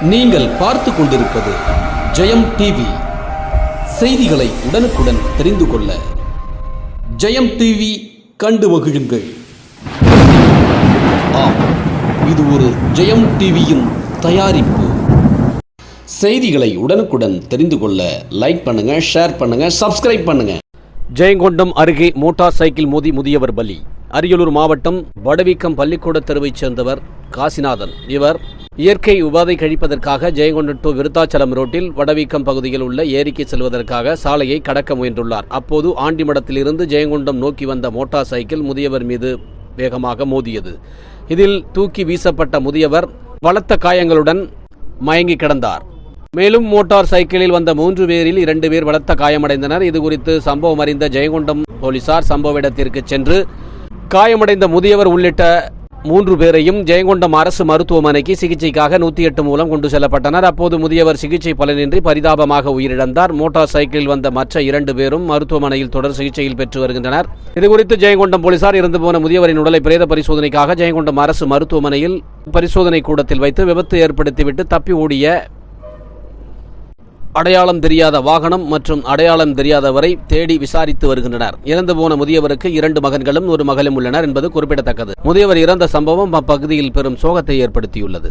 நீங்கள் பார்த்து கொண்டிருப்பது ஜெயம் டிவி. செய்திகளை உடனுக்குடன் தெரிந்து கொள்ள ஜெயம் டிவி கண்டு மகிழுங்கள். ஆம், இது ஒரு ஜெயம் டிவியின் தயாரிப்பு. செய்திகளை உடனுக்குடன் தெரிந்து கொள்ள லைக் பண்ணுங்க, ஷேர் பண்ணுங்க, சப்ஸ்கிரைப் பண்ணுங்க. ஜெயங்கொண்டம் அருகே மோட்டார் சைக்கிள் மோதி முதியவர் பலி. அரியலூர் மாவட்டம் வடவீக்கம் பள்ளிக்கூட தெருவைச் சேர்ந்தவர் காசிநாதன். இவர் இயற்கை உபாதை கழிப்பதற்காக ஜெயங்கொண்டம் டு விருத்தாச்சலம் ரோட்டில் வடவீக்கம் பகுதியில் உள்ள ஏரிக்கு செல்வதற்காக சாலையை கடக்க முயன்றுள்ளார். அப்போது ஆண்டிமடத்திலிருந்து ஜெயங்கொண்டம் நோக்கி வந்த மோட்டார் சைக்கிள் முதியவர் மீது வேகமாக மோதியது. இதில் தூக்கி வீசப்பட்ட முதியவர் பலத்த காயங்களுடன் மயங்கி கிடந்தார். மேலும் மோட்டார் சைக்கிளில் வந்த 3 பேரில் 2 பேர் பலத்த காயமடைந்தனர். இதுகுறித்து சம்பவம் அறிந்த ஜெயங்கொண்டம் போலீசார் சம்பவ இடத்திற்கு சென்று காயமடைந்த முதியவர் உள்ளிட்ட 3 பேரையும் ஜெயங்கொண்டம் அரசு மருத்துவமனைக்கு சிகிச்சைக்காக 108 மூலம் கொண்டு செல்லப்பட்டனர். அப்போது முதியவர் சிகிச்சை பலனின்றி பரிதாபமாக உயிரிழந்தார். மோட்டார் சைக்கிளில் வந்த மற்ற 2 பேரும் மருத்துவமனையில் தொடர் சிகிச்சையில் பெற்று வருகின்றனர். இதுகுறித்து ஜெயங்கொண்டம் போலீசார் இறந்து போன முதியவரின் உடலை பிரேத பரிசோதனைக்காக ஜெயங்கொண்டம் அரசு மருத்துவமனையில் பரிசோதனை கூடத்தில் வைத்து விபத்து ஏற்படுத்திவிட்டு தப்பி ஓடிய அடையாளம் தெரியாத வாகனம் மற்றும் அடையாளம் தெரியாதவரை தேடி விசாரித்து வருகின்றனர். இறந்து போன முதியவருக்கு 2 மகன்களும் 1 மகளும் உள்ளனர் என்பது குறிப்பிடத்தக்கது. முதியவர் இறந்த சம்பவம் அப்பகுதியில் பெரும் சோகத்தை ஏற்படுத்தியுள்ளது.